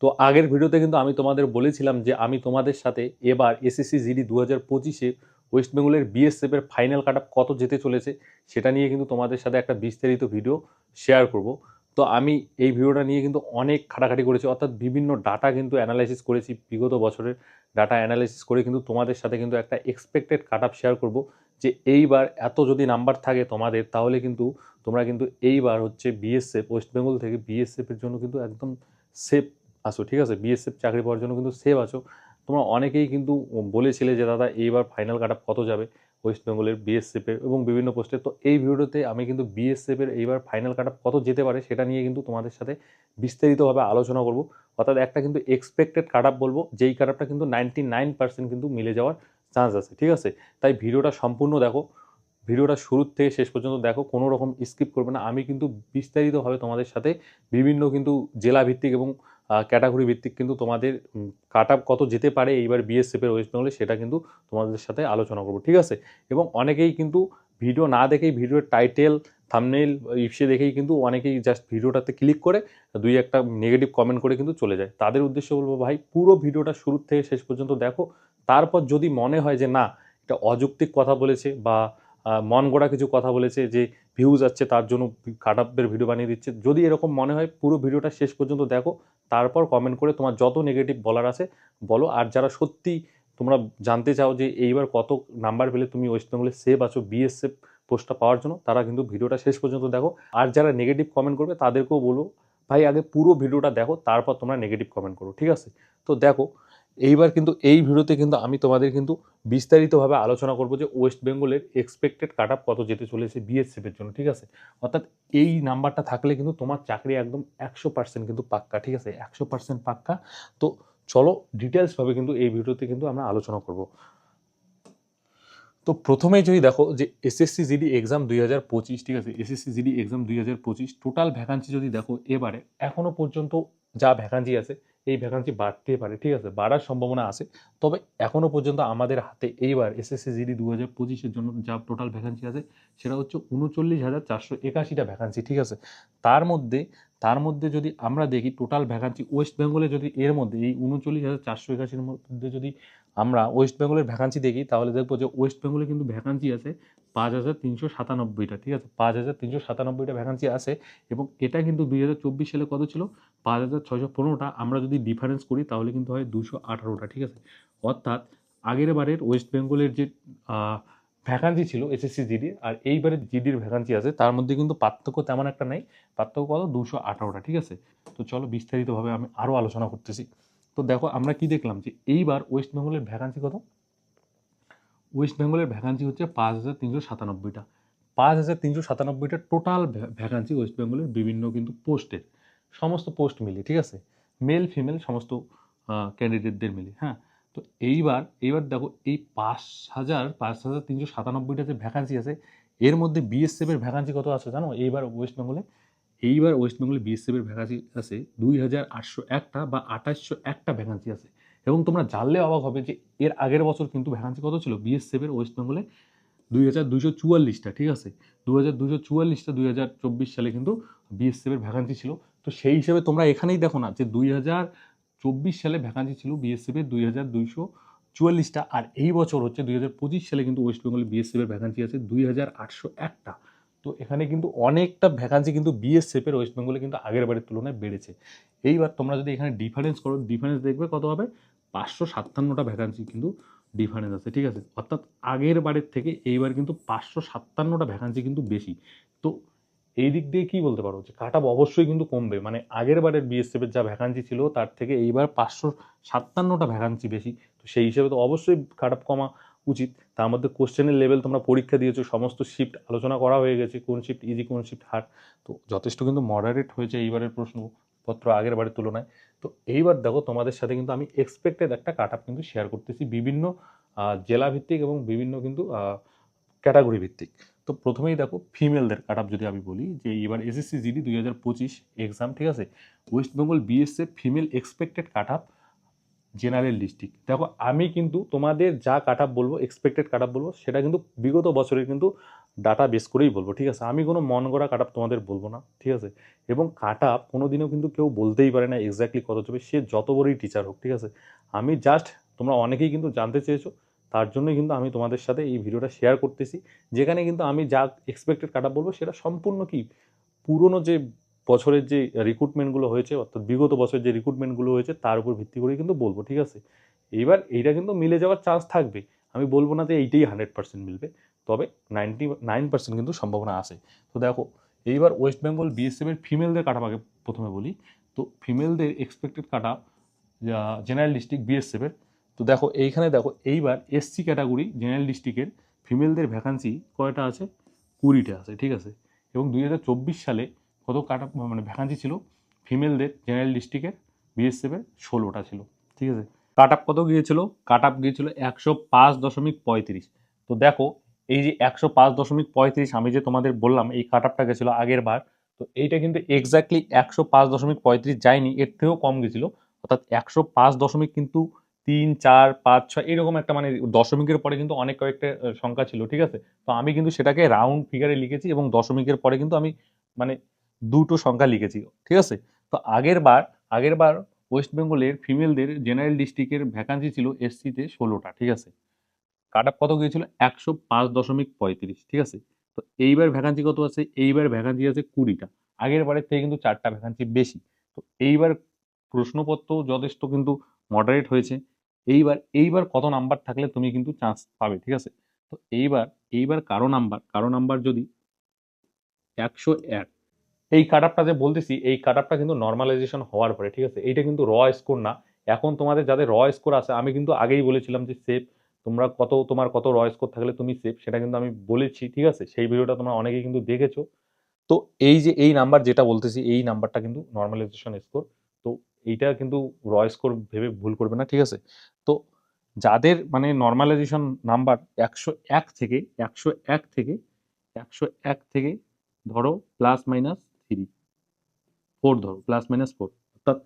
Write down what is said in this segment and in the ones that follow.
তো আগের ভিডিওতে কিন্তু আমি তোমাদের বলেছিলাম যে আমি তোমাদের সাথে এবার এসএসসি জিডি 2025-এ ওয়েস্ট বেঙ্গলের বিএসএফ এর ফাইনাল কাট কত যেতে চলেছে সেটা নিয়ে কিন্তু তোমাদের সাথে একটা বিস্তারিত ভিডিও শেয়ার করব। তো আমি এই ভিডিওটা নিয়ে কিন্তু অনেক খাটাখাটি করেছি, অর্থাৎ বিভিন্ন ডাটা কিন্তু অ্যানালাইসিস করেছি, বিগত বছরের ডাটা অ্যানালাইসিস করে কিন্তু তোমাদের সাথে কিন্তু একটা এক্সপেক্টেড কাট আপ শেয়ার করব যে এইবার এত যদি নাম্বার থাকে তোমাদের, তাহলে কিন্তু তোমরা কিন্তু এইবার হচ্ছে বিএসএফ ওয়েস্ট বেঙ্গল থেকে বিএসএফ এর জন্য কিন্তু একদম সেফ আসো, ঠিক আছে? বিএসএফ চাকরি পাওয়ার জন্য কিন্তু সেভ আছো। তোমরা অনেকেই কিন্তু বলেছিলে যে দাদা এইবার ফাইনাল কাট আপ কত যাবে ওয়েস্ট বেঙ্গলের বিএসএফ এর এবং বিভিন্ন পোস্টে। তো এই ভিডিওতে আমি কিন্তু বিএসএফ এর এইবার ফাইনাল কাট আপ কত যেতে পারে সেটা নিয়ে কিন্তু তোমাদের সাথে বিস্তারিতভাবে আলোচনা করব। অর্থাৎ একটা কিন্তু এক্সপেক্টেড কাট আপ বলবো, যেই কাট আপটা কিন্তু 99% কিন্তু মিলে যাওয়ার চান্স আছে, ঠিক আছে? তাই ভিডিওটা সম্পূর্ণ দেখো, ভিডিওটা শুরু থেকে শেষ পর্যন্ত দেখো, কোনো রকম স্কিপ করবে না। আমি কিন্তু বিস্তারিতভাবে তোমাদের সাথে বিভিন্ন কিন্তু জেলা ভিত্তিক এবং ক্যাটাগরি ভিত্তিক কিন্তু তোমাদের কাট আপ কত যেতে পারে এইবার বিএসএফ এর ওয়েস্ট বেঙ্গলে সেটা কিন্তু তোমাদের সাথে আলোচনা করবো, ঠিক আছে? এবং অনেকেই কিন্তু ভিডিও না দেখেই ভিডিওর টাইটেল থাম্বনেইল ইপসে দেখেই কিন্তু অনেকেই জাস্ট ভিডিওটাতে ক্লিক করে দুই একটা নেগেটিভ কমেন্ট করে কিন্তু চলে যায়। তাদের উদ্দেশ্যে বলবো ভাই পুরো ভিডিওটা শুরু থেকে শেষ পর্যন্ত দেখো। তারপর যদি মনে হয় যে না এটা অযৌক্তিক কথা বলেছে বা মন গড়া কিছু কথা বলেছে যে ভিউজ আসছে তার জন্য কাট আপের ভিডিও বানিয়ে দিচ্ছে, যদি এরকম মনে হয় পুরো ভিডিওটা শেষ পর্যন্ত দেখো, তারপর কমেন্ট করে তোমার যত নেগেটিভ বলার আছে বলো। আর যারা সত্যি তোমরা জানতে চাও যে এইবার কত নাম্বার পেলে তুমি ওয়েস্ট বেঙ্গলে সেভ আছো বিএসএফ পোস্টটা পাওয়ার জন্য, তারা কিন্তু ভিডিওটা শেষ পর্যন্ত দেখো। আর যারা নেগেটিভ কমেন্ট করবে তাদেরকেও বলো ভাই আগে পুরো ভিডিওটা দেখো, তারপর তোমরা নেগেটিভ কমেন্ট করো, ঠিক আছে? তো দেখো এইবার কিন্তু এই ভিডিওতে কিন্তু আমি তোমাদের কিন্তু বিস্তারিতভাবে আলোচনা করব যে ওয়েস্ট বেঙ্গলের এক্সপেক্টেড কাট আপ কত যেতে চলেছে বিএসএফ এর জন্য, ঠিক আছে? অর্থাৎ এই নাম্বারটা থাকলে কিন্তু তোমার চাকরি একদম 100% কিন্তু পাক্কা, ঠিক আছে? 100% পাক্কা। তো চলো ডিটেলসভাবে কিন্তু এই ভিডিওতে কিন্তু আমরা আলোচনা করব। তো প্রথমেই যদি দেখো যে এসএসসি জিডি এক্সাম 2025, ঠিক আছে? SSC GD exam 2025 total vacancy যদি দেখো এবারে এখনো পর্যন্ত যা ভ্যাকান্সি আছে এই ভ্যাকান্সি বাড়তে পারে, ঠিক আছে? বাড়ার সম্ভাবনা আছে। তবে এখনো পর্যন্ত আমাদের হাতে এইবার এসএসসি জিডি 2025-এর জন্য যা টোটাল ভ্যাকান্সি আছে সেটা হচ্ছে 39,481টা ভ্যাকান্সি, ঠিক আছে? তার মধ্যে তার মধ্যে যদি আমরা দেখি টোটাল ভ্যাকান্সি ওয়েস্ট বেঙ্গলে, যদি এর মধ্যে এই 39,481-র মধ্যে যদি আমরা ওয়েস্ট বেঙ্গলের ভ্যাকান্সি দেখি তাহলে দেখবো যে ওয়েস্ট বেঙ্গলে কিন্তু ভ্যাকান্সি আছে 5,397টা, ঠিক আছে? 5,397টা ভ্যাকান্সি আছে এবং এটা কিন্তু 2024 সালে কত ছিল? 5,615টা। আমরা যদি ডিফারেন্স করি তাহলে কিন্তু হয় 218টা, ঠিক আছে? অর্থাৎ আগের বারের ওয়েস্ট বেঙ্গলের যে ভ্যাকান্সি ছিল এসএসসি জিডির আর এইবারের জিডির ভ্যাকান্সি আছে তার মধ্যে কিন্তু পার্থক্য তেমন একটা নেই। পার্থক্য কত? 218টা, ঠিক আছে? তো চলো বিস্তারিতভাবে আমি আরও আলোচনা করতেছি। তো দেখো আমরা কি দেখলাম যে এইবার ওয়েস্ট বেঙ্গলের ভ্যাকান্সি কত? ওয়েস্ট বেঙ্গলের ভ্যাকান্সি হচ্ছে 5,397টা। 5,397টা টোটাল ভ্যাকান্সি ওয়েস্ট বেঙ্গলের বিভিন্ন কিন্তু পোস্টের, সমস্ত পোস্ট মিলিয়ে, ঠিক আছে? মেল ফিমেল সমস্ত ক্যান্ডিডেটদের মিলিয়ে, হ্যাঁ। তো এইবার দেখো এই 5,397টা যে ভ্যাকান্সি আছে এর মধ্যে বিএসএফ এর ভ্যাকান্সি কত আছে জানো এইবার ওয়েস্ট বেঙ্গলে? এইবার ওয়েস্ট বেঙ্গলে বিএসএফ এর ভ্যাকান্সি আছে 2,801টা বা 2,801টা ভ্যাকান্সি আছে। এবং তোমরা জানলে অবাক হবে যে এর আগের বছর কিন্তু ভ্যাকান্সি কত ছিল বিএসএফ এর ওয়েস্ট বেঙ্গলে? 2,244টা, ঠিক আছে? 2,244টা 2024 সালে কিন্তু বিএসএফ এর ভ্যাকান্সি ছিল। তো সেই হিসেবে তোমরা এখানেই দেখো না যে 2024 সালে ভ্যাকান্সি ছিল বিএসএফ এর 2,244টা, আর এই বছর হচ্ছে 2025 সালে কিন্তু ওয়েস্ট বেঙ্গলে বিএসএফ এর ভ্যাকান্সি আছে 2,801টা। তো এখানে কিন্তু অনেকটা ভ্যাকান্সি কিন্তু বিএসএফ এর ওয়েস্ট বেঙ্গলে কিন্তু আগের বারের তুলনায় বেড়েছে। এইবার তোমরা যদি এখানে ডিফারেন্স করো, ডিফারেন্স দেখবে কত হবে? 557টা ভ্যাকান্সি কিন্তু ডিফারেন্স আছে, ঠিক আছে? অর্থাৎ আগের বারের থেকে এইবার কিন্তু 557টা ভ্যাকান্সি কিন্তু বেশি। তো এই দিক দিয়ে কি বলতে পারো যে কাট আপ অবশ্যই কিন্তু কমবে, মানে আগের বারের বিএসএফ এর যা ভ্যাকান্সি ছিল তার থেকে এইবার 557টা ভ্যাকান্সি বেশি। তো সেই হিসেবে তো অবশ্যই কাট আপ কমা উচিত। তার মধ্যে কোশ্চেনের লেভেল তোমরা পরীক্ষা দিয়েছো, সমস্ত শিফট আলোচনা করা হয়ে গেছে, কোন শিফট ইজি কোন শিফট হার্ড। তো যথেষ্ট কিন্তু মডারেট হয়েছে এইবারের প্রশ্নপত্র আগের বারের তুলনায়। তো এইবার দেখো তোমাদের সাথে কিন্তু আমি এক্সপেক্টেড একটা কাট আপ কিন্তু শেয়ার করতেছি বিভিন্ন জেলা ভিত্তিক এবং বিভিন্ন কিন্তু ক্যাটাগরি ভিত্তিক। তো প্রথমেই দেখো ফিমেলদের কাট আপ যদি আমি বলি যে এবার এসএসসি জিডি 2025 এক্সাম, ঠিক আছে? West Bengal BSF female expected cut up general district. দেখো আমি কিন্তু তোমাদের যা কাট আপ বলবো, এক্সপেক্টেড কাট আপ বলবো, সেটা কিন্তু বিগত বছরের কিন্তু ডাটা বেস করেই বলবো, ঠিক আছে? আমি কোনো মন গড়া কাট আপ তোমাদের বলবো না, ঠিক আছে? এবং কাট আপ কোনোদিনও কিন্তু কেউ বলতেই পারে না এক্স্যাক্টলি কত যাবে, সে যত বড়ই টিচার হোক, ঠিক আছে? আমি জাস্ট, তোমরা অনেকেই কিন্তু জানতে চেয়েছো, তার জন্যই কিন্তু আমি তোমাদের সাথে এই ভিডিওটা শেয়ার করতেছি, যেখানে কিন্তু আমি যা এক্সপেক্টেড কাট আপ বলবো সেটা সম্পূর্ণ কি পুরনো যে বছরের যে রিক্রুটমেন্টগুলো হয়েছে, অর্থাৎ বিগত বছরের যে রিক্রুটমেন্টগুলো হয়েছে তার উপর ভিত্তি করেই কিন্তু বলবো, ঠিক আছে? এইবার এইটা কিন্তু মিলে যাওয়ার চান্স থাকবে, আমি বলবো না যে এইটাই 100% মিলবে, তবে 99% কিন্তু সম্ভাবনা আছে। তো দেখো, এইবার ওয়েস্ট বেঙ্গল বিএসএফ এর ফিমেলদের কাটা আগে প্রথমে বলি। তো ফিমেলদের এক্সপেক্টেড কাটা জেনারেল ডিস্ট্রিক্ট বিএসএফ এর, তো দেখো এইখানে দেখো এইবার এসসি ক্যাটাগরি জেনারেল ডিস্ট্রিক্টের ফিমেলদের ভ্যাকান্সি কয়টা আছে? 20টা আছে, ঠিক আছে? এবং 2024 সালে কত কাটা মানে ভ্যাকান্সি ছিল ফিমেলদের জেনারেল ডিস্ট্রিক্টের বিএসএফ এর? 16টা ছিল, ঠিক আছে? কাট আপ কত গিয়েছিল? কাট আপ গিয়েছিল 105.35। তো দেখো, এই যে 105.35 আমি যে তোমাদের বললাম এই কাট আপটা গেছিল আগের বার, তো এইটা কিন্তু এক্স্যাক্টলি 105.35 যায়নি, এর থেকেও কম গেছিল। অর্থাৎ 105 কিন্তু 3, 4, 5, 6 এরকম একটা মানে দশমিকের পরে কিন্তু অনেক কয়েকটা সংখ্যা ছিল, ঠিক আছে? তো আমি কিন্তু সেটাকে রাউন্ড ফিগারে লিখেছি এবং দশমিকের পরে কিন্তু আমি মানে দুটো সংখ্যা লিখেছি, ঠিক আছে? তো আগের বার ওয়েস্ট বেঙ্গলের ফিমেলদের জেনারেল ডিস্ট্রিক্টের ভ্যাকান্সি ছিল এসসিতে 16টা, ঠিক আছে? কাট আপ কত গিয়েছিল? 105.35, ঠিক আছে? তো এইবার ভ্যাকান্সি কত আছে? এইবার ভ্যাকান্সি আছে 20টা, আগের বারের থেকে কিন্তু 4টা ভ্যাকান্সি বেশি। তো এইবার প্রশ্নপত্র যথেষ্ট কিন্তু মডারেট হয়েছে। এইবার কত নাম্বার থাকলে তুমি কিন্তু চান্স পাবে, ঠিক আছে? তো এইবার কারো নাম্বার যদি 101, এই কাট আপটা যে বলতেছি এই কাট আপটা কিন্তু নর্মালাইজেশন হওয়ার পরে, ঠিক আছে? এইটা কিন্তু র স্কোর না। এখন তোমাদের যাদের র স্কোর আছে, আমি কিন্তু আগেই বলেছিলাম যে সেফ, তোমরা তোমার কত র স্কোর থাকলে তুমি সেফ, সেটা কিন্তু আমি বলেছি, ঠিক আছে? সেই ভিডিওটা তোমরা অনেকেই কিন্তু দেখেছো। তো এই যে এই নাম্বার যেটা বলতেছি এই নাম্বারটা কিন্তু নর্মালাইজেশন স্কোর। তো এইটা কিন্তু র স্কোর ভেবে ভুল করবে না, ঠিক আছে? তো যাদের মানে নর্মালাইজেশন নাম্বার 101 থেকে ধরো +-3, 4 ধরো +-4, অর্থাৎ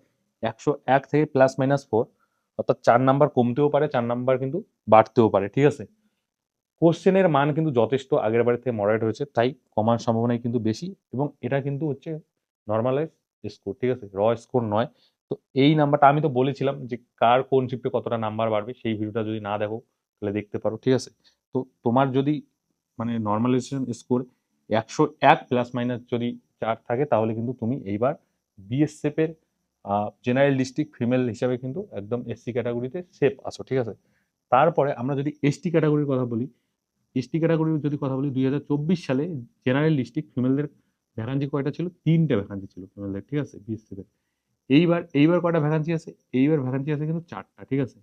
101 থেকে +-4, অর্থাৎ 4 নাম্বার কমতেও পারে, 4 নাম্বার কিন্তু বাড়তেও পারে, ঠিক আছে? কোশ্চেনের মান কিন্তু যথেষ্ট আগের বারের থেকে মডারেট হয়েছে, তাই কমার সম্ভাবনাই কিন্তু বেশি, এবং এটা কিন্তু হচ্ছে নর্মালাইজ স্কোর, ঠিক আছে? র স্কোর নয়। তো এই নাম্বারটা আমি তো বলেছিলাম যে কার কোন শিফটে কতটা নাম্বার বাড়বে, সেই ভিডিওটা যদি না দেখো তাহলে দেখতে পারো, ঠিক আছে? তো তোমার যদি মানে নর্মালাইজেশন স্কোর 101 ± যদি 4 থাকে, তাহলে কিন্তু তুমি এইবার বিএসএফ এর জেনারেল ডিস্ট্রিক্ট ফিমেল হিসাবে কিন্তু একদম এসসি ক্যাটাগরিতে সেফ আছো, ঠিক আছে? তারপরে আমরা যদি এসটি ক্যাটাগরির কথা বলি, এসটি ক্যাটাগরির যদি কথা বলি, 2024 সালে জেনারেল ডিস্ট্রিক্ট ফিমেলদের ভ্যাকান্সি কয়টা ছিল? 3টে ভ্যাকান্সি ছিল ফিমেলদের, ঠিক আছে? বিএসএফ এর। এইবার কয়টা ভ্যাকান্সি আছে? এইবার ভ্যাকান্সি আছে কিন্তু 4টা, ঠিক আছে?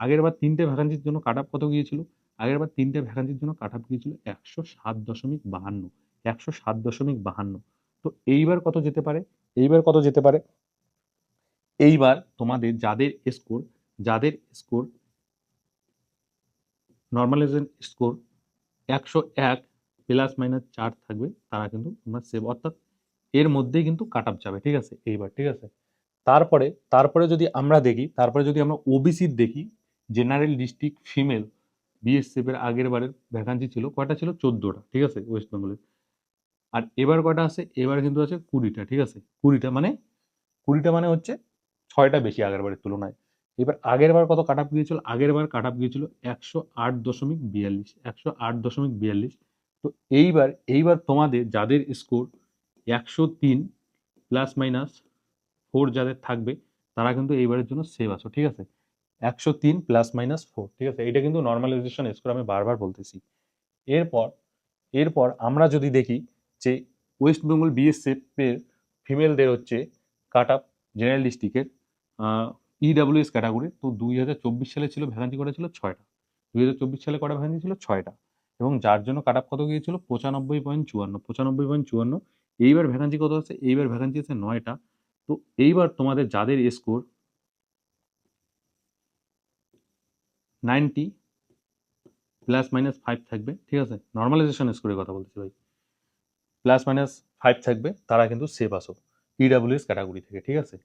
আগেরবার 3টে ভ্যাকান্সির জন্য কাট আপ কত গিয়েছিল? আগেরবার 3টে ভ্যাকান্সির জন্য কাট আপ গিয়েছিল 107.52, 107.52। তো এইবার কত যেতে পারে? এইবার তোমাদের যাদের স্কোর নর্মালাইজেশন স্কোর 101 ± 4 থাকবে, তারা কিন্তু তোমরা সেভ, অর্থাৎ এর মধ্যেই কিন্তু কাট আপ যাবে, ঠিক আছে? এইবার, ঠিক আছে? তারপরে যদি আমরা ওবিসির দেখি, জেনারেল ডিস্ট্রিক্ট ফিমেল বিএসএফ এর আগের বারের ভ্যাকান্সি ছিল কয়টা? ছিল 14টা, ঠিক আছে? ওয়েস্ট বেঙ্গলের। আর এবার কয়টা আছে? এবার কিন্তু আছে 20টা, ঠিক আছে? 20টা মানে হচ্ছে 6টা বেশি আগের বারের তুলনায়। এবার আগের বার কত কাট আপ গিয়েছিল? আগের বার কাট আপ গিয়েছিল 108.42, 108.42। তো এইবার তোমাদের যাদের স্কোর 103 ± 4 যাদের থাকবে, তারা কিন্তু এইবারের জন্য সেভ আছো, ঠিক আছে? 103 ± 4, ঠিক আছে? এটা কিন্তু নর্মালাইজেশন স্কোর, আমি বারবার বলতেছি। এরপর এরপর আমরা যদি দেখি যে ওয়েস্ট বেঙ্গল বিএসএফ এর ফিমেলদের হচ্ছে কাট আপ জেনারেল ডিস্ট্রিক্টের ইডাব্লিউএস ক্যাটাগরি, তো 2024 সালে ছিল ভ্যাকান্সি কটা ছিল? 6টা। 2024 সালে কটা ভ্যাকান্সি ছিল? 6টা। এবং যার জন্য কাট আপ কত গিয়েছিল? 95.54। এইবার ভ্যাকান্সি কত আছে? এইবার ভ্যাকান্সি আছে 9টা। তো এইবার তোমাদের যাদের স্কোর 90 ±5 থাকবে, ঠিক আছে? নর্মালাইজেশন স্কোরের কথা বলতেছি ভাই। +-5 থাকবে, তারা কিন্তু সেভ আসো ইডাব্লিউএস ক্যাটাগরি থেকে, ঠিক আছে?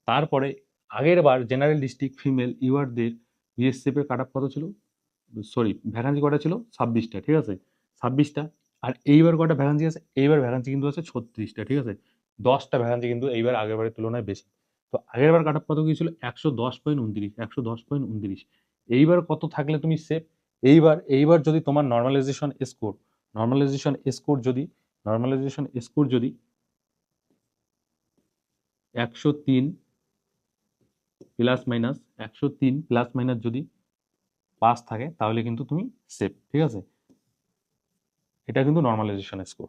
তারপরে আগের বার জেনারেল ডিস্ট্রিক্ট ফিমেল ইউআরদের বিএসএফ এর কাট আপ কত ছিল? সরি, ভ্যাকান্সি কটা ছিল? 26টা, ঠিক আছে? 26টা। আর এইবার কটা ভ্যাকান্সি আছে? এইবার ভ্যাকান্সি কিন্তু আছে 36টা, ঠিক আছে? 10টা ভ্যাকান্সি কিন্তু এইবার আগেরবারের তুলনায় বেশি। তো আগেরবার কাট অফ কত গিয়েছিল? 110.29, 110.29। এইবার কত থাকলে তুমি সেফ? এইবার যদি তোমার নরমালাইজেশন স্কোর যদি 103 যদি পাস থাকে তাহলে কিন্তু তুমি সেফ, ঠিক আছে? এটা কিন্তু নরমালাইজেশন স্কোর।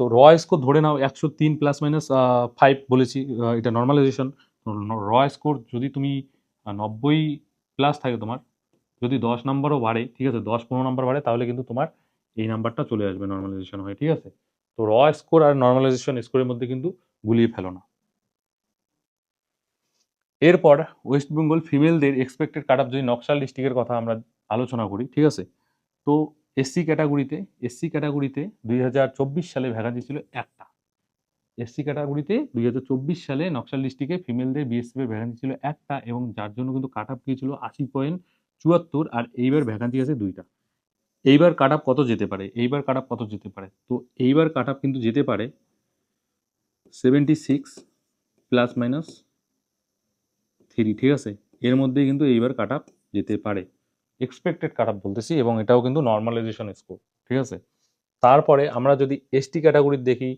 তো স্কোর ধরে নাও 103 ± 5 বলেছি, এটা নর্মালাইজেশন। স্কোর যদি তুমি 90+ থাকে তোমার, যদি 10 নাম্বারও বাড়ে, ঠিক আছে, 10-15 নাম্বার বাড়ে, তাহলে কিন্তু তোমার এই নাম্বারটা চলে আসবে নর্মালাইজেশন হয়ে, ঠিক আছে? তো স্কোর আর নর্মালাইজেশন স্কোরের মধ্যে কিন্তু গুলিয়ে ফেলো না। এরপর ওয়েস্ট বেঙ্গল ফিমেলদের এক্সপেক্টেড কাট অফ, যদি নকশাল ডিস্ট্রিক্টের কথা আমরা আলোচনা করি, ঠিক আছে? তো এসসি ক্যাটাগরিতে 2024 সালে ভ্যাকান্সি ছিল একটা। এসসি ক্যাটাগরিতে 2024 সালে নকশাল ডিস্ট্রিক্টে ফিমেলদের বিএসএফ এর ভ্যাকান্সি ছিল একটা, এবং যার জন্য কিন্তু কাট অফ গিয়েছিল 80.74। আর এইবার ভ্যাকান্সি আছে দুইটা। এইবার কাট অফ কত যেতে পারে? তো এইবার কাট অফ কিন্তু যেতে পারে 76 ± 3, ঠিক আছে? এর মধ্যেই কিন্তু এইবার কাট অফ যেতে পারে, এক্সপেক্টেড কাট অফ বলতেছি, এবং এটাও কিন্তু নর্মালাইজেশন স্কোর, ঠিক আছে? তারপরে আমরা যদি এসটি ক্যাটাগরির দেখি,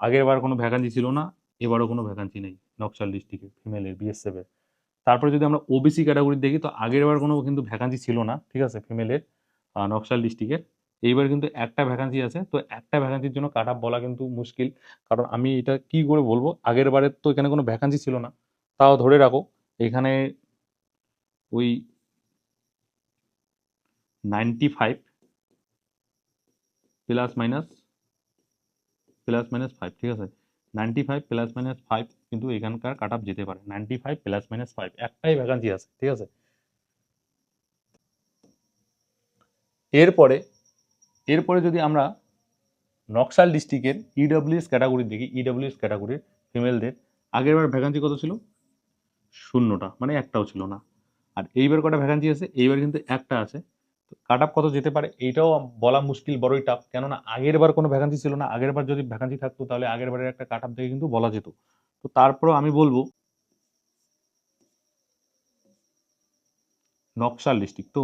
আগেরবার কোনো ভ্যাকান্সি ছিল না, এবারও কোনো ভ্যাকান্সি নেই নকশাল ডিস্ট্রিক্টে ফিমেলের বিএসএফ এর। তারপরে যদি আমরা ওবিসি ক্যাটাগরি দেখি, তো আগেরবার কোনো কিন্তু ভ্যাকান্সি ছিল না, ঠিক আছে, ফিমেলের নকশাল ডিস্ট্রিক্টের। এইবার কিন্তু একটা ভ্যাকান্সি আছে। তো একটা ভ্যাকান্সির জন্য কাট অফ বলা কিন্তু মুশকিল, কারণ আমি এটা কি করে বলবো, আগের বারের তো এখানে কোনো ভ্যাকান্সি ছিল না। তাও ধরে রাখো এখানে ওই 95 ±5, ঠিক আছে? 95 ±5 কিন্তু এখানকার কাট অফ যেতে পারে, 95 ±5, একটাই ভ্যাকান্সি আছে, ঠিক আছে? এরপরে যদি আমরা নকশাল ডিস্ট্রিক্টের ইডব্লিউএস ক্যাটাগরি দেখি, ইডব্লিউএস ক্যাটাগরির ফিমেলদের আগেরবার ভ্যাকান্সি কত ছিল? 0টা, মানে একটাও ছিল না। আর এইবার কটা ভ্যাকান্সি আছে? এইবার কিন্তু একটা আছে। কাট অফ কত যেতে পারে এইটাও বলা মুশকিল, বড়ই টাফ, কেননা আগের বার কোনো ভ্যাকান্সি ছিল না। আগের বার যদি ভ্যাকান্সি থাকতো তাহলে আগের বারের একটা কাট অফ দেখে কিন্তু বলা যেত। তো তারপরেও আমি বলবো নকশাল ডিস্ট্রিক্ট তো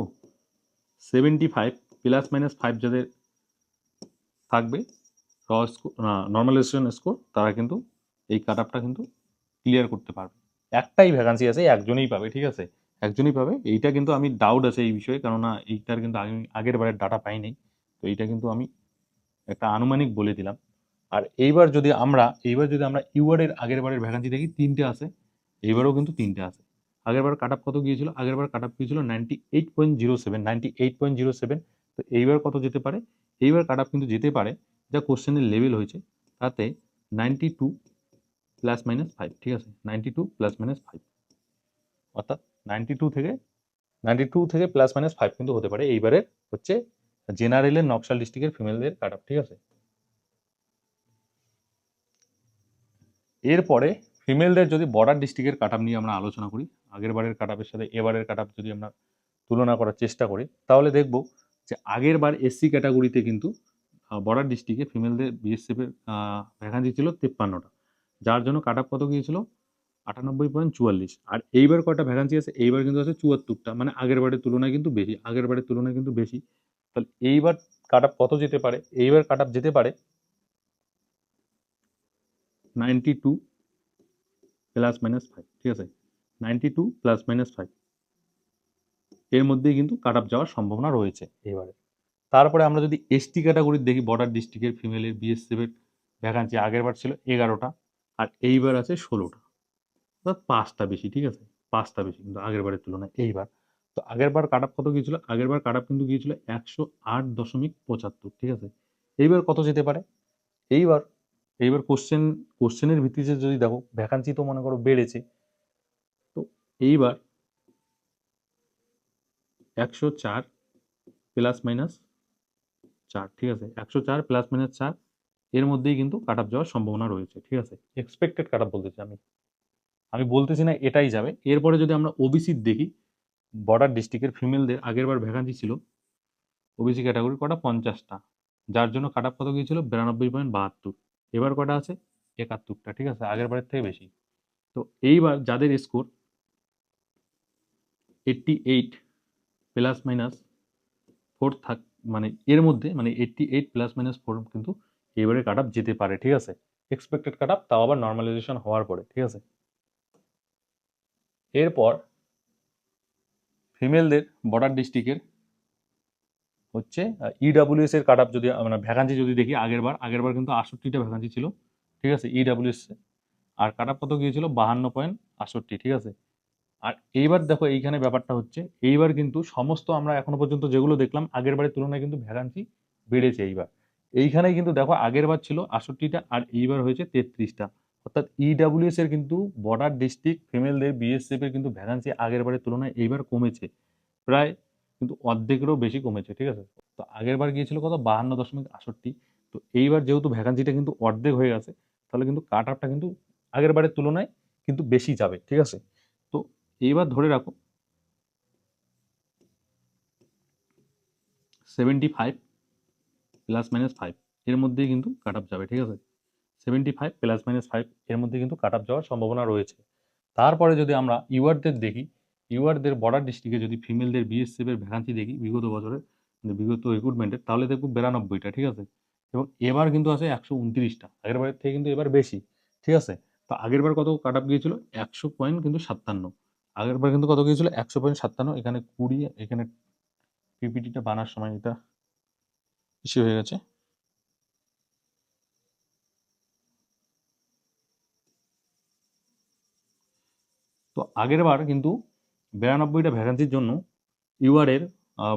75 ± 5 যাদের থাকবে নর্মালাইজেশন স্কোর, তারা কিন্তু এই কাট অফটা কিন্তু ক্লিয়ার করতে পারবে। একটাই ভ্যাকান্সি আছে, একজনই পাবে, ঠিক আছে? একজনই পাবে। এইটা কিন্তু আমি ডাউট আছে এই বিষয়ে, কেননা এইটার কিন্তু আমি আগের বারের ডাটা পাই নাই। তো এইটা কিন্তু আমি একটা আনুমানিক বলে দিলাম। আর এইবার যদি আমরা ইউআরের আগের বারের ভ্যাকান্সি দেখি, 3টে আছে। এইবারও কিন্তু 3টে আছে। আগেরবার কাট অফ কত গিয়েছিল? আগেরবার কাট অফ গিয়েছিল 98.07। তো এইবার কত যেতে পারে? এইবার কাট অফ কিন্তু যেতে পারে, যা কোশ্চেনের লেভেল হয়েছে তাতে 92 ±5, ঠিক আছে? 92 ±5, অর্থাৎ 92 থেকে ±5 কিন্তু হতে পারে এইবারের হচ্ছে জেনারেলের নকশাল ডিস্ট্রিক্টের ফিমেলদের কাট অফ, ঠিক আছে? এরপরে ফিমেলদের যদি বর্ডার ডিস্ট্রিক্টের কাট অফ নিয়ে আমরা আলোচনা করি, আগের বারের কাট অফের সাথে এবারের কাট অফ যদি আমরা তুলনা করার চেষ্টা করি, তাহলে দেখব যে আগের বার এসসি ক্যাটাগরিতে কিন্তু বর্ডার ডিস্ট্রিক্টে ফিমেলদের বিএসএফ এর ভ্যাকান্সি ছিল 53টা, যার জন্য কাট অফ কত গিয়েছিল? 98.44। আর এইবার কয়টা ভ্যাকান্সি আছে? এইবার কিন্তু আছে 74টা, মানে আগের বারের তুলনায় কিন্তু বেশি। তাহলে এইবার কাট অফ কত যেতে পারে? এইবার কাট অফ যেতে পারে 92 ±5, ঠিক আছে? 92 ±5 এর মধ্যেই কিন্তু কাট অফ যাওয়ার সম্ভাবনা রয়েছে এবারে। তারপরে আমরা যদি এসটি ক্যাটাগরির দেখি, বর্ডার ডিস্ট্রিক্টের ফিমেলের বিএসএফ এর ভ্যাকান্সি আগেরবার ছিল 11টা, আর এইবার আছে 16টা, অর্থাৎ 5টা বেশি, ঠিক আছে? 5টা বেশি কিন্তু আগের বারের তুলনায় এইবার। তো আগেরবার কাট অফ কত গিয়েছিল? আগেরবার কাট অফ কিন্তু গিয়েছিল 108.75, ঠিক আছে? এইবার কত যেতে পারে? এইবার এইবার কোশ্চেনের ভিত্তিতে যদি দেখো, ভ্যাকান্সি তো মনে করো বেড়েছে, তো এইবার 104 ±4, ঠিক আছে? 104 ±4 এর মধ্যেই কিন্তু কাট অফ যাওয়ার সম্ভাবনা রয়েছে, ঠিক আছে? এক্সপেক্টেড কাট অফ বলতেছি আমি, বলতেছি না এটাই যাবে। এরপরে যদি আমরা ওবিসির দেখি, বর্ডার ডিস্ট্রিক্টের ফিমেলদের আগেরবার ভ্যাকান্সি ছিল ওবিসি ক্যাটাগরি কটা 50টা, যার জন্য কাট অফ কত গিয়েছিল 92.72। এবার কটা আছে 71টা, ঠিক আছে, আগের বারের থেকে বেশি। তো এইবার যাদের স্কোর 88 প্লাস মাইনাস 4 থাক, মানে এর মধ্যে, মানে 88 প্লাস মাইনাস 4 কিন্তু এবারে কাট অফ যেতে পারে, ঠিক আছে, এক্সপেক্টেড কাট অফ, তাও আবার নর্মালাইজেশন হওয়ার পরে, ঠিক আছে। এরপর ফিমেলদের বর্ডার ডিস্ট্রিক্টের হচ্ছে ইডাব্লিউএস এর কাট অফ যদি মানে ভ্যাকান্সি যদি দেখি, আগেরবার কিন্তু 68টা ভ্যাকান্সি ছিল, ঠিক আছে, ইডাব্লিউএস, আর কাট অফ কত গিয়েছিল 52.68, ঠিক আছে। আর এইবার দেখো এইখানে ব্যাপারটা হচ্ছে, এইবার কিন্তু সমস্ত আমরা এখনো পর্যন্ত যেগুলো দেখলাম আগের বারের তুলনায় কিন্তু ভ্যাকান্সি বেড়েছে এইবার। এইখানে কিন্তু দেখো আগের বার ছিল 68টা আর এইবার হয়েছে 33টা, অর্থাৎ ইডাব্লিউএস এর কিন্তু বর্ডার ডিস্ট্রিক্ট ফিমেলদের বিএসএফ এর কিন্তু ভ্যাকান্সি আগের বারের তুলনায় এইবার কমেছে, প্রায় কিন্তু অর্ধেকেরও বেশি কমেছে, ঠিক আছে। তো আগের বার গিয়েছিল কত 52.68, তো এইবার যেহেতু ভ্যাকান্সিটা কিন্তু অর্ধেক হয়ে গেছে, তাহলে কিন্তু কাট অফটা কিন্তু আগের বারের তুলনায় কিন্তু বেশি যাবে, ঠিক আছে। তো এইবার ধরে রাখো 75 প্লাস মাইনাস 5 এর মধ্যেই কিন্তু কাট অফ যাবে, ঠিক আছে, 75 প্লাস মাইনাস 5 এর মধ্যে কিন্তু কাট অফ যাওয়ার সম্ভাবনা রয়েছে। তারপরে যদি আমরা ইউআরদের দেখি, ইউআরদের বর্ডার ডিস্ট্রিক্টে যদি ফিমেলদের বিএসএফ এর ভ্যাকান্সি দেখি বিগত বছরের, মানে বিগত রিক্রুটমেন্টের, তাহলে দেখবো 92টা, ঠিক আছে, এবং এবার কিন্তু আছে 129টা, আগের বারের থেকে কিন্তু এবার বেশি, ঠিক আছে। তো আগের বার কত কাট অফ গিয়েছিল 100 পয়েন্ট কিন্তু 57, আগের বার কিন্তু কত গিয়েছিল 100.57, এখানে 20, এখানে পিপিটিটা বানার সময় এটা বেশি হয়ে গেছে। তো আগের বার কিন্তু 92টা ভ্যাকান্সির জন্য ইউআর এর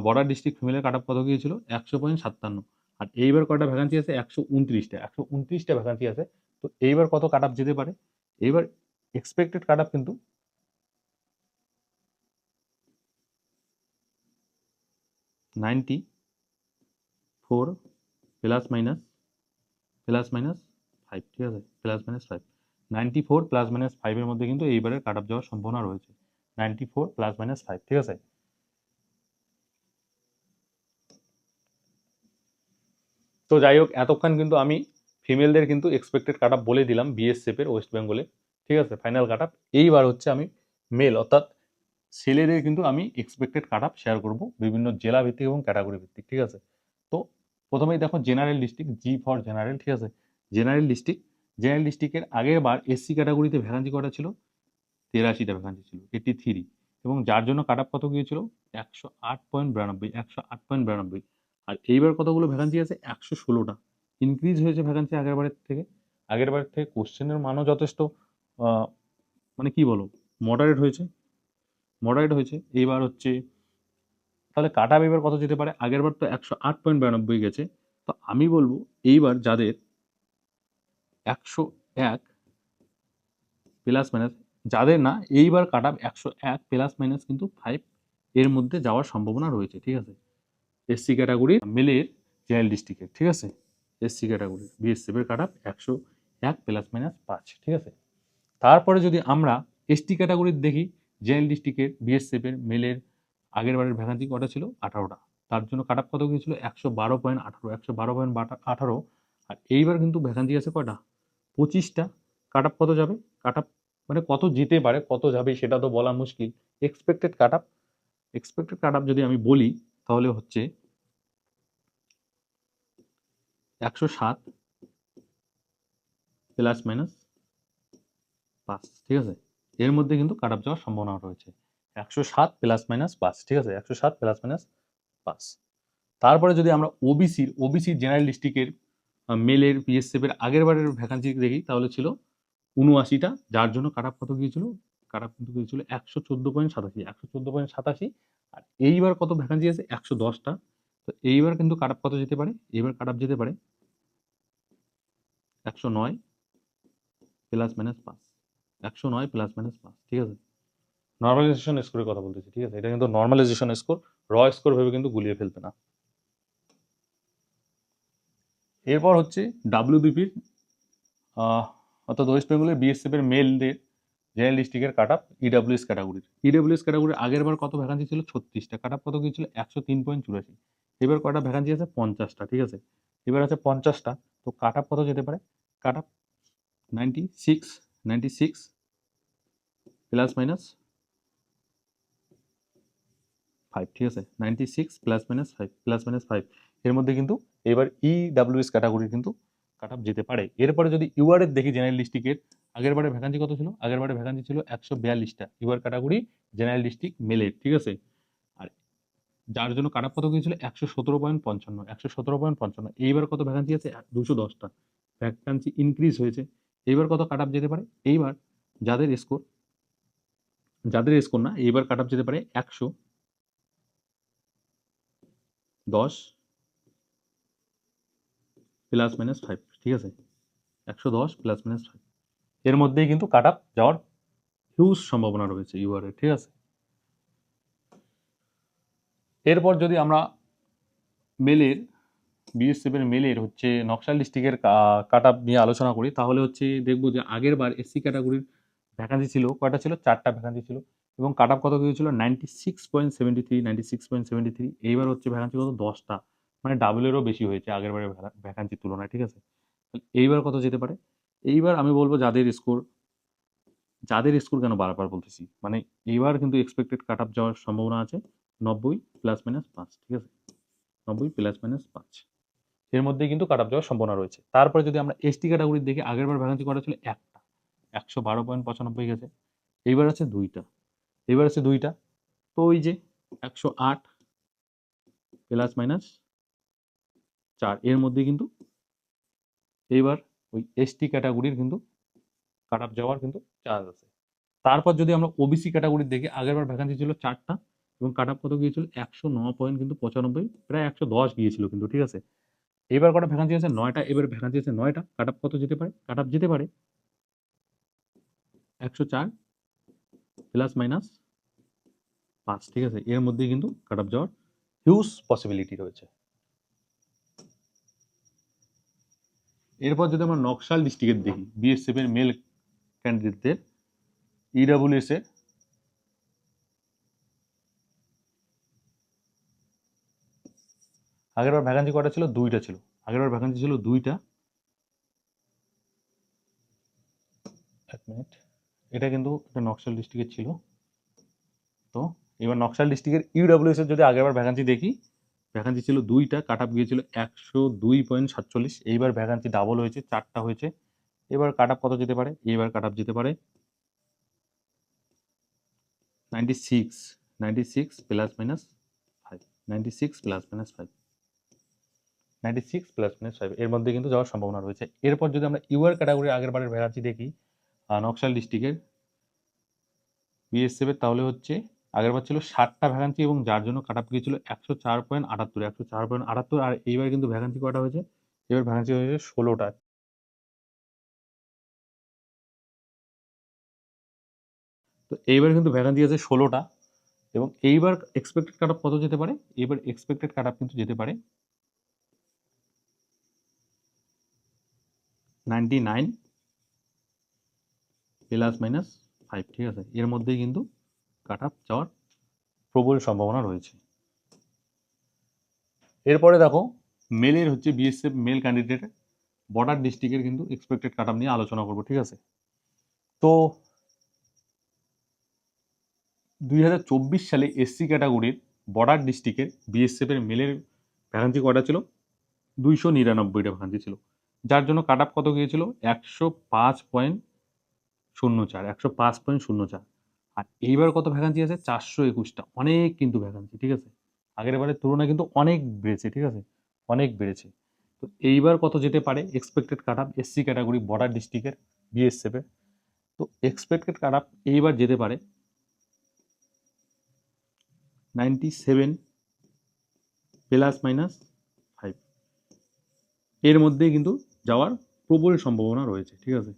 বর্ডার ডিস্ট্রিক্ট ফিমেলের কাট অফ কত গিয়েছিল 100.57, আর এইবার কয়টা ভ্যাকান্সি আছে 129টা ভ্যাকান্সি আছে। তো এইবার কত কাট অফ যেতে পারে, এইবার এক্সপেক্টেড কাট অফ কিন্তু 94 প্লাস মাইনাস 5, ঠিক আছে, প্লাস মাইনাস 5, 94 প্লাস মাইনাস 5 এর মধ্যে কিন্তু এইবারের কাট অফ যাওয়ার সম্ভাবনা রয়েছে, 94 প্লাস মাইনাস 5, ঠিক আছে। তো যাই হোক, এতক্ষণ কিন্তু আমি ফিমেলদের কিন্তু এক্সপেক্টেড কাট অফ বলে দিলাম বিএসএফ এর ওয়েস্ট বেঙ্গলে, ঠিক আছে, ফাইনাল কাট অফ। এইবার হচ্ছে আমি মেল অর্থাৎ ছেলেদের কিন্তু আমি এক্সপেক্টেড কাট অফ শেয়ার করব বিভিন্ন জেলা ভিত্তিক এবং ক্যাটাগরি ভিত্তিক, ঠিক আছে। তো প্রথমেই দেখো general district, G for general, ঠিক আছে, জেনারেল ডিস্ট্রিক্টের আগের বার এসসি ক্যাটাগরিতে ভ্যাকান্সি কটা ছিল 83টা ভ্যাকান্সি ছিল, 83, এবং যার জন্য কাট অফ কত গিয়েছিল 108.92, আর এইবার কতগুলো ভ্যাকান্সি আছে 116টা, ইনক্রিজ হয়েছে ভ্যাকান্সি আগের বারের থেকে কোশ্চেনের মানও যথেষ্ট মানে কি বলো মডারেট হয়েছে এইবার হচ্ছে। তাহলে কাট অফ এবার কত যেতে পারে, আগের বার তো 108.92 গেছে, তো আমি বলবো এইবার যাদের 101 প্লাস মাইনাস, যাদের না এইবার কাট অফ 101 প্লাস মাইনাস কিন্তু 5 এর মধ্যে যাওয়ার সম্ভাবনা রয়েছে, ঠিক আছে, এসসি ক্যাটাগরির মেলের জেনারেল ডিস্ট্রিক্টের, ঠিক আছে, এসসি ক্যাটাগরির বিএসএফ এর কাট অফ 101 প্লাস মাইনাস 5, ঠিক আছে। তারপরে যদি আমরা এসটি ক্যাটাগরির দেখি, জেনারেল ডিস্ট্রিক্টের বিএসএফ এর মেলের আগের বারের ভ্যাকান্সি কটা ছিল 18টা, তার জন্য কাট অফ কত গিয়েছিল 112.18, আর এইবার কিন্তু ভ্যাকান্সি আছে কয়টা 25টা, কাট অফ কত যাবে, কাট অফ মানে কত যেতে পারে কত যাবে সেটা তো বলা মুশকিল। এক্সপেক্টেড কাট অফ যদি আমি বলি তাহলে হচ্ছে 107 প্লাস মাইনাস 5, ঠিক আছে, এর মধ্যে কিন্তু কাট অফ যাওয়ার সম্ভাবনা রয়েছে 107 প্লাস মাইনাস 5, ঠিক আছে, 107 প্লাস মাইনাস 5। তারপরে যদি আমরা ওবিসি জেনারেল ডিস্ট্রিক্টের মেলের বিএসএফ এর আগের বারের ভ্যাকান্সি দেখি তাহলে ছিল 79টা, যার জন্য কাট অফ কত গিয়েছিল, কাট অফ কিন্তু গিয়েছিল 114.87, আর এইবার কত ভ্যাকান্সি আছে 110টা, তো এইবার কিন্তু কাট অফ কত যেতে পারে, এইবার কাট অফ যেতে পারে 109 প্লাস মাইনাস 5, 109 প্লাস মাইনাস 5, ঠিক আছে, নর্মালাইজেশন স্কোরের কথা বলতেছি, ঠিক আছে, এটা কিন্তু নর্মালাইজেশন স্কোর, র স্কোর ভেবে কিন্তু গুলিয়ে ফেলবে না। এরপর হচ্ছে ডাব্লিউবিপির অর্থাৎ ওয়েস্ট বেঙ্গলের বিএসএফ এর মেলদের জেনারেল ডিস্ট্রিক্টের কাট আপ ইডাব্লিউএস ক্যাটাগরির আগের বার কত ভ্যাকান্সি ছিল 36টা, কাট আপ কত গিয়েছিল 103.84। এবার কটা ভ্যাকান্সি আছে 50টা, ঠিক আছে, এবার আছে 50টা, তো কাট আপ কত যেতে পারে, কাট আপ 96 প্লাস মাইনাস 5, ঠিক আছে, 96 প্লাস মাইনাস 5 এর মধ্যে কিন্তু এবার ইডাব্লিউএস ক্যাটাগরির কিন্তু কাট আপ যেতে পারে। এরপরে যদি ইউআর দেখি জেনারেল ডিস্ট্রিক্টের, আগের বারে ভ্যাকান্সি কত ছিল, আগের বারে ভ্যাকান্সি ছিল 142টা ইউআর ক্যাটাগরি জেনারেল ডিস্ট্রিক্ট মেলের, ঠিক আছে, আর যার জন্য কাট আপ কত গিয়েছিল 117.55। এইবার কত ভ্যাকান্সি আছে 210টা, ভ্যাকান্সি ইনক্রিজ হয়েছে। এইবার কত কাট আপ যেতে পারে, এইবার যাদের স্কোর না, এইবার কাট আপ যেতে পারে 110 প্লাস মাইনাস 5, ঠিক আছে, 110 প্লাস মাইনাস 5 এর মধ্যেই কিন্তু কাট আপ যাওয়ার হিউজ সম্ভাবনা রয়েছে ইউআর, ঠিক আছে। এরপর যদি আমরা মেলের বিএসএফের মেলের হচ্ছে নকশাল ডিস্ট্রিক্টের কাট আপ নিয়ে আলোচনা করি, তাহলে হচ্ছে দেখবো যে আগের বার এসসি ক্যাটাগরির ভ্যাকান্সি ছিল কয়টা, ছিল 4টা ভ্যাকান্সি ছিল, এবং কাট আপ কত গিয়েছিল 96.73। এইবার হচ্ছে ভ্যাকান্সি কত 10টা, মানে ডাবলেরও বেশি হয়েছে আগের বারের ভ্যাকান্সির তুলনায়, ঠিক আছে। এইবার কত যেতে পারে, এইবার আমি বলবো যাদের স্কোর কেন বারবার বলতেছি, মানে এইবার কিন্তু এক্সপেক্টেড কাট আপ যাওয়ার সম্ভাবনা আছে 90 প্লাস মাইনাস 5, ঠিক আছে, 90 প্লাস মাইনাস 5 এর মধ্যেই কিন্তু কাট আপ যাওয়ার সম্ভাবনা রয়েছে। তারপরে যদি আমরা এসটি ক্যাটাগরির দেখি, আগের বার ভ্যাকান্সি করা ছিল একটা, 112.95 গেছে, এইবার আছে দুইটা, তো ওই যে 108 প্লাস মাইনাস 4 এর মধ্যে কিন্তু এইবার ওই এসটি ক্যাটাগরির কিন্তু কাট আপ যাওয়ার কিন্তু চান্স আছে। তারপর যদি আমরা ওবিসি ক্যাটাগরির দেখি, আগের বার ভ্যাকান্সি ছিল 4টা এবং কাট আপ কত গিয়েছিল 109.95, প্রায় 110 গিয়েছিল কিন্তু, ঠিক আছে। এবার কটা ভ্যাকান্সি আছে 9টা, এবার ভ্যাকান্সি আছে 9টা, কাট আপ কত যেতে পারে, কাট আপ যেতে পারে 104 প্লাস মাইনাস 5, ঠিক আছে, এর মধ্যে কিন্তু কাট আপ যাওয়ার হিউজ পসিবিলিটি রয়েছে। এরপর যদি আমরা নকশাল ডিস্ট্রিক্টের দেখি বিএসএফ এর মেল ক্যান্ডিডেটদের ইডাব্লিউএস এর আগেরবার ভ্যাকান্সি কটা ছিল, 2টা ছিল, আগেরবার ভ্যাকান্সি ছিল 2টা, এক মিনিট, এটা কিন্তু একটা নকশাল ডিস্ট্রিক্টের ছিল। তো এবার নকশাল ডিস্ট্রিক্টের ইউডাব্লিউএস এর যদি আগেরবার ভ্যাকান্সি দেখি, ভ্যাকান্সি ছিল 2টা, কাট আপ গিয়েছিল 102.47, এইবার ভ্যাকান্সি ডাবল হয়েছে, 4টা হয়েছে। এবার কাট আপ কত যেতে পারে, এইবার কাট আপ যেতে পারে 96 প্লাস মাইনাস 5, 96 প্লাস মাইনাস 5 এর মধ্যে কিন্তু যাওয়ার সম্ভাবনা রয়েছে। এরপর যদি আমরা ইউআর ক্যাটাগরির আগের বারের ভ্যাকান্সি দেখি নকশাল ডিস্ট্রিক্টের বিএসএফ এর, তাহলে হচ্ছে আগেরবার ছিল 60টা ভ্যাকান্সি এবং যার জন্য কাট আপ গিয়েছিল 104.78, আর এইবার কিন্তু ভ্যাকান্সি কটা হয়েছে, এবার ভ্যাকান্সি হয়েছে 16টা। তো এইবার কিন্তু ভ্যাকান্সি আছে 16টা, এবং এইবার এক্সপেক্টেড কাট আপ কত যেতে পারে, এবার এক্সপেক্টেড কাট আপ কিন্তু যেতে পারে 99 প্লাস মাইনাস 5, ঠিক আছে, এর মধ্যেই কিন্তু কাট আপ যাওয়ার প্রবল সম্ভাবনা রয়েছে। এরপরে দেখো মেলের হচ্ছে বিএসএফ মেল ক্যান্ডিডেট বর্ডার ডিস্ট্রিক্টের কিন্তু এক্সপেক্টেড কাট আপ নিয়ে আলোচনা করবো, ঠিক আছে। তো 2024 সালে এসসি ক্যাটাগরির বর্ডার ডিস্ট্রিক্টের বিএসএফ এর মেলের ভ্যাকান্সি কটা ছিল, 299টা ভ্যাকান্সি ছিল, যার জন্য কাট আপ কত গিয়েছিল 105.04, আর এইবার কত ভ্যাকান্সি আছে 421টা, অনেক কিন্তু ভ্যাকান্সি, ঠিক আছে, আগের বারের তুলনায় কিন্তু অনেক বেড়েছে, ঠিক আছে, অনেক বেড়েছে। তো এইবার কত যেতে পারে expected cut up SC category border ডিস্ট্রিক্টের বিএসএফ এর, তো এক্সপেক্টেড কাট আপ এইবার যেতে পারে 97 প্লাস মাইনাস 5, এর মধ্যেই কিন্তু যাওয়ার প্রবল সম্ভাবনা রয়েছে, ঠিক আছে।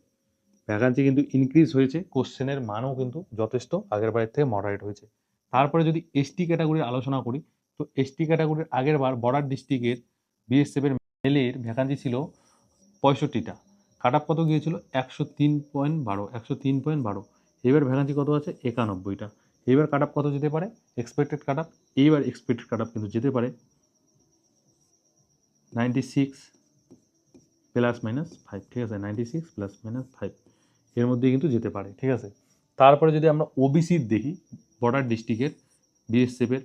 ভ্যাকান্সি কিন্তু ইনক্রিজ হয়েছে, কোশ্চেনের মানও কিন্তু যথেষ্ট আগের বারের থেকে মডারেট হয়েছে। তারপরে যদি এসটি ক্যাটাগরির আলোচনা করি, তো এসটি ক্যাটাগরির আগের বার বর্ডার ডিস্ট্রিক্টের বিএসএফ এর মেলের ভ্যাকান্সি ছিল 65টা, কাট আপ কত গিয়েছিল 103.12, এইবার ভ্যাকান্সি কত আছে 91টা। এইবার কাট অফ কত যেতে পারে এক্সপেক্টেড কাট অফ, এইবার এক্সপেক্টেড কাট অফ কিন্তু যেতে পারে 96 +-5, ঠিক আছে, 96 +-5 এর মধ্যে কিন্তু যেতে পারে, ঠিক আছে। তারপরে যদি আমরা ওবিসির দেখি, বর্ডার ডিস্ট্রিক্টের বিএসএফের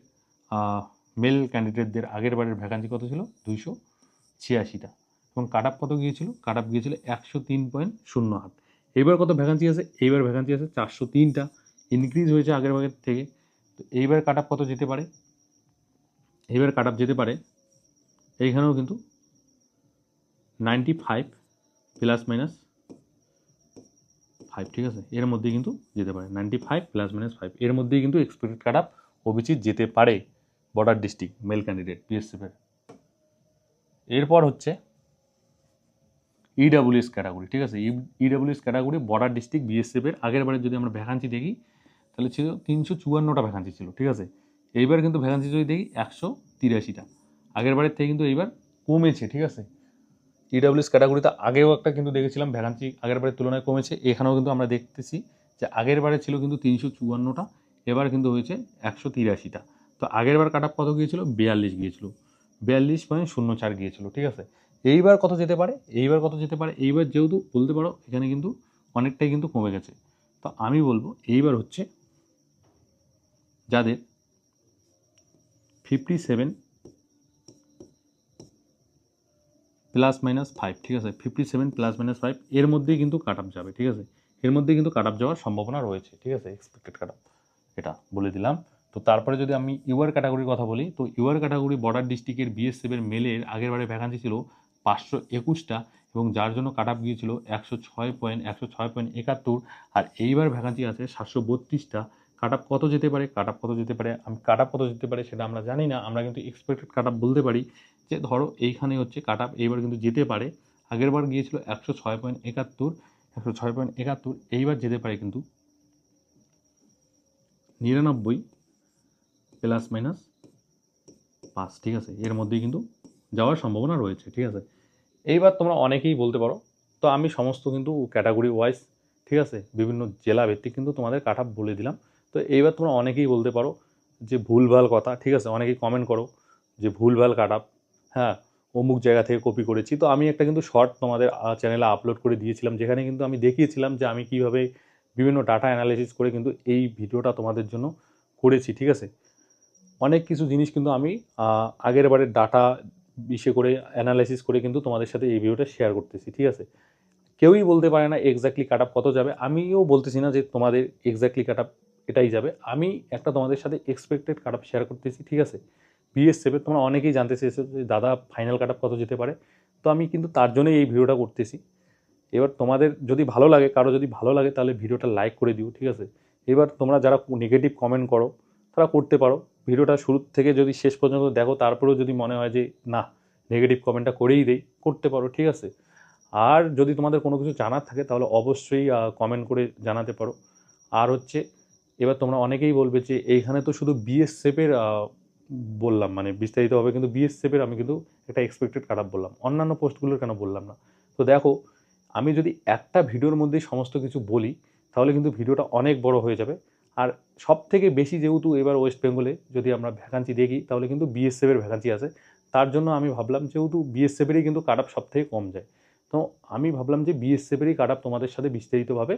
মেল ক্যান্ডিডেটদের আগের বারের ভ্যাকান্সি কত ছিল 286টা, এবং কাট অফ কত গিয়েছিল, কাট অফ গিয়েছিল 103.08। এইবার কত ভ্যাকান্সি আছে, এইবার ভ্যাকান্সি আছে 403টা, ইনক্রিজ হয়েছে আগের বারের থেকে। তো এইবার কাট অফ কত যেতে পারে, এইবার কাট অফ যেতে পারে এইখানেও কিন্তু 95 +-5, ঠিক আছে, এর মধ্যে কিন্তু যেতে পারে 95 +-5 এর মধ্যেই কিন্তু এক্সপেক্টেড কাট অফ ওবিসি যেতে পারে বর্ডার ডিস্ট্রিক্ট মেল ক্যান্ডিডেট বিএসএফের। এরপর হচ্ছে ইডাব্লিউএস ক্যাটাগরি, ঠিক আছে, ইডাব্লিউএস ক্যাটাগরি বর্ডার ডিস্ট্রিক্ট বিএসএফের আগের বারে যদি আমরা ভ্যাকান্সি দেখি তাহলে ছিল 354টা ভ্যাকান্সি ছিল, ঠিক আছে। এইবার কিন্তু ভ্যাকান্সি যদি দেখি 183টা, আগের বারের থেকে কিন্তু এইবার কমেছে, ঠিক আছে। ইডাব্লিউএস ক্যাটাগরিতে আগেও একটা কিন্তু দেখেছিলাম ভ্যাকান্সি আগের বারের তুলনায় কমেছে, এখানেও কিন্তু আমরা দেখতেছি যে আগের বারে ছিল কিন্তু 354টা, এবার কিন্তু হয়েছে 183টা। তো আগের বার কাট অফ কত গিয়েছিল 42 গিয়েছিল, 42.04 গিয়েছিল, ঠিক আছে। এইবার কত যেতে পারে, এইবার কত যেতে পারে, এইবার যেহেতু বলতে পারো এখানে কিন্তু অনেকটাই কিন্তু কমে গেছে। তো আমি বলবো এইবার হচ্ছে যাদের 57 +-5, ঠিক আছে, 57 +-5 এর মধ্যেই কিন্তু কাট অফ যাবে, ঠিক আছে, এর মধ্যেই কিন্তু কাট অফ যাওয়ার সম্ভাবনা রয়েছে, ঠিক আছে, এক্সপেক্টেড কাট অফ এটা বলে দিলাম। তো তারপরে যদি আমি ইউআর ক্যাটাগরির কথা বলি, তো ইউআর ক্যাটাগরি বর্ডার ডিস্ট্রিক্টের বিএসএফের মেলের আগের বারে ভ্যাকান্সি ছিল 521টা, এবং যার জন্য কাট অফ গিয়েছিল 106.71। আর এইবার ভ্যাকান্সি আছে 732টা। কাট অফ কত যেতে পারে, কাট অফ কত যেতে পারে, আমি কাট অফ কত যেতে পারে সেটা আমরা জানি না, আমরা কিন্তু এক্সপেক্টেড কাট অফ বলতে পারি যে ধরো এইখানে হচ্ছে কাট অফ এইবার কিন্তু যেতে পারে, আগের বার গিয়েছিল 106.71, এইবার যেতে পারে কিন্তু 99 +-5, ঠিক আছে, এর মধ্যেই কিন্তু যাওয়ার সম্ভাবনা রয়েছে, ঠিক আছে। এইবার তোমরা অনেকেই বলতে পারো, তো আমি সমস্ত কিন্তু ক্যাটাগরি ওয়াইজ, ঠিক আছে, বিভিন্ন জেলা ভিত্তিক কিন্তু তোমাদের কাট অফ বলে দিলাম। তো এইবার তোমরা অনেকেই বলতে পারো যে ভুলভাল কথা, ঠিক আছে, অনেকেই কমেন্ট করো যে ভুলভাল কাট অফ, হ্যাঁ, অমুক জায়গা থেকে কপি করেছি। তো আমি একটা কিন্তু শর্ট তোমাদের চ্যানেলে আপলোড করে দিয়েছিলাম, যেখানে কিন্তু আমি দেখিয়েছিলাম যে আমি কীভাবে বিভিন্ন ডাটা অ্যানালাইসিস করে কিন্তু এই ভিডিওটা তোমাদের জন্য করেছি, ঠিক আছে। অনেক কিছু জিনিস কিন্তু আমি আগের বারের ডাটা করে অ্যানালাইসিস করে কিন্তু তোমাদের সাথে এই ভিডিওটা শেয়ার করতেছি, ঠিক আছে। কেউই বলতে পারে না এক্স্যাক্টলি কাট অফ কত যাবে, আমিও বলতেছি না যে তোমাদের এক্স্যাক্টলি কাট অফ এটাই যাবে, আমি একটা তোমাদের সাথে এক্সপেক্টেড কাট অফ শেয়ার করতেছি, ঠিক আছে। বিএসএফের তোমরা অনেকেই জানতে চেয়েছো যে দাদা ফাইনাল কাট অফ কত যেতে পারে, তো আমি কিন্তু তার জন্যই এই ভিডিওটা করতেছি। এবার তোমাদের যদি ভালো লাগে, কারো যদি ভালো লাগে তাহলে ভিডিওটা লাইক করে দিও, ঠিক আছে। এবার তোমরা যারা নেগেটিভ কমেন্ট করো তারা করতে পারো, ভিডিওটা শুরু থেকে যদি শেষ পর্যন্ত দেখো, তারপরেও যদি মনে হয় যে না নেগেটিভ কমেন্টটা করেই দেই, করতে পারো, ঠিক আছে। আর যদি তোমাদের কোনো কিছু জানার থাকে তাহলে অবশ্যই কমেন্ট করে জানাতে পারো। আর হচ্ছে এবার তোমরা অনেকেই বলবে যে এইখানে তো শুধু বিএসএফের বললাম, মানে বিস্তারিতভাবে কিন্তু বিএসএফের আমি কিন্তু একটা এক্সপেক্টেড কাট অফ বললাম, অন্যান্য পোস্টগুলোর কেন বললাম না। তো দেখো আমি যদি একটা ভিডিওর মধ্যেই সমস্ত কিছু বলি তাহলে কিন্তু ভিডিওটা অনেক বড় হয়ে যাবে। আর সব থেকে বেশি যেহেতু এবার ওয়েস্ট বেঙ্গলে যদি আমরা ভ্যাকান্সি দেখি তাহলে কিন্তু বিএসএফের ভ্যাকান্সি আছে, তার জন্য আমি ভাবলাম যেহেতু বিএসএফেরই কিন্তু কাট অফ সব থেকে কম যায়, তো আমি ভাবলাম যে বিএসএফেরই কাট অফ তোমাদের সাথে বিস্তারিতভাবে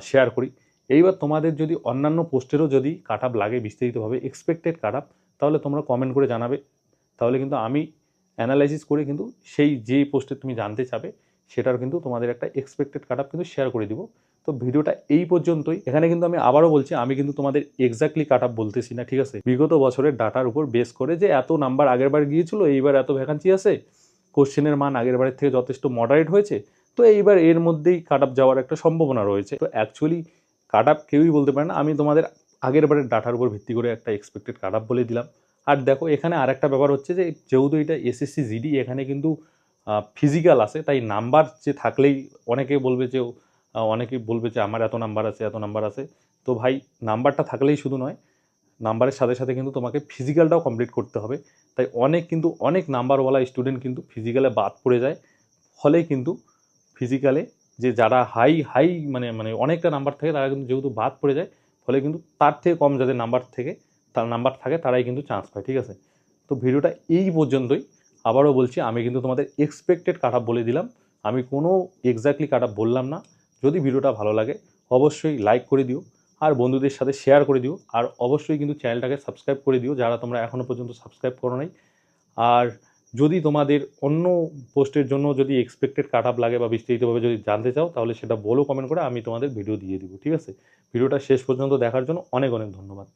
শেয়ার করি। এইবার তোমাদের যদি অন্যান্য পোস্টেরও যদি কাট অফ লাগে বিস্তারিতভাবে এক্সপেক্টেড কাট অফ, তাহলে তোমরা কমেন্ট করে জানাবে, তাহলে কিন্তু আমি অ্যানালাইসিস করে কিন্তু সেই যেই পোস্টে তুমি জানতে চাবে সেটার কিন্তু তোমাদের একটা এক্সপেক্টেড কাট অফ কিন্তু শেয়ার করে দিব। তো ভিডিওটা এই পর্যন্তই। এখানে কিন্তু আমি আবারও বলছি, আমি কিন্তু তোমাদের এক্স্যাক্টলি কাট অফ বলতেছি না, ঠিক আছে। বিগত বছরের ডাটার উপর বেস করে যে এত নাম্বার আগের বার গিয়েছিল, এইবার এত ভ্যাকান্সি আছে, কোশ্চেনের মান আগের বারের থেকে যথেষ্ট মডারেট হয়েছে, তো এইবার এর মধ্যেই কাট অফ যাওয়ার একটা সম্ভাবনা রয়েছে। তো অ্যাকচুয়ালি কাট অফ কেউই বলতে পারে না, আমি তোমাদের আগের বারের ডাটার উপর ভিত্তি করে একটা এক্সপেক্টেড কাট অফ বলে দিলাম। আর দেখো এখানে আরেকটা ব্যাপার হচ্ছে যে যেহেতু এটা এসএসসি জিডি, এখানে কিন্তু ফিজিক্যাল আছে, তাই নাম্বার যে থাকলেই অনেকেই বলবে যে আমার এত নাম্বার আছে এত নাম্বার আছে। তো ভাই নাম্বারটা থাকলেই শুধু নয়, নাম্বারের সাথে সাথে কিন্তু তোমাকে ফিজিক্যালটাও কমপ্লিট করতে হবে। তাই অনেক নাম্বারওয়ালা স্টুডেন্ট কিন্তু ফিজিক্যালে বাদ পড়ে যায়, ফলে কিন্তু ফিজিক্যালে যে যারা হাই হাই মানে মানে অনেকটা নাম্বার থাকে তারা কিন্তু যেহেতু বাদ পড়ে যায়, ফলে কিন্তু তার থেকে কম যাদের নাম্বার থাকে তারাই কিন্তু চান্স পায়। ঠিক আছে, তো ভিডিওটা এই পর্যন্তই। আবারও বলছি, আমি কিন্তু তোমাদের এক্সপেক্টেড কাট অফ বলে দিলাম, আমি কোনো এক্স্যাক্টলি কাট অফ বললাম না। যদি ভিডিওটা ভালো লাগে অবশ্যই লাইক করে দিও, আর বন্ধুদের সাথে শেয়ার করে দিও, আর অবশ্যই কিন্তু চ্যানেলটাকে সাবস্ক্রাইব করে দিও যারা তোমরা এখনও পর্যন্ত সাবস্ক্রাইব করো নাই। আর যদি তোমাদের অন্য পোস্টের জন্য যদি এক্সপেক্টেড কাট আপ লাগে বা বিস্তারিতভাবে যদি জানতে চাও, তাহলে সেটা বলো কমেন্ট করে, আমি তোমাদের ভিডিও দিয়ে দিব। ঠিক আছে, ভিডিওটা শেষ পর্যন্ত দেখার জন্য অনেক অনেক ধন্যবাদ।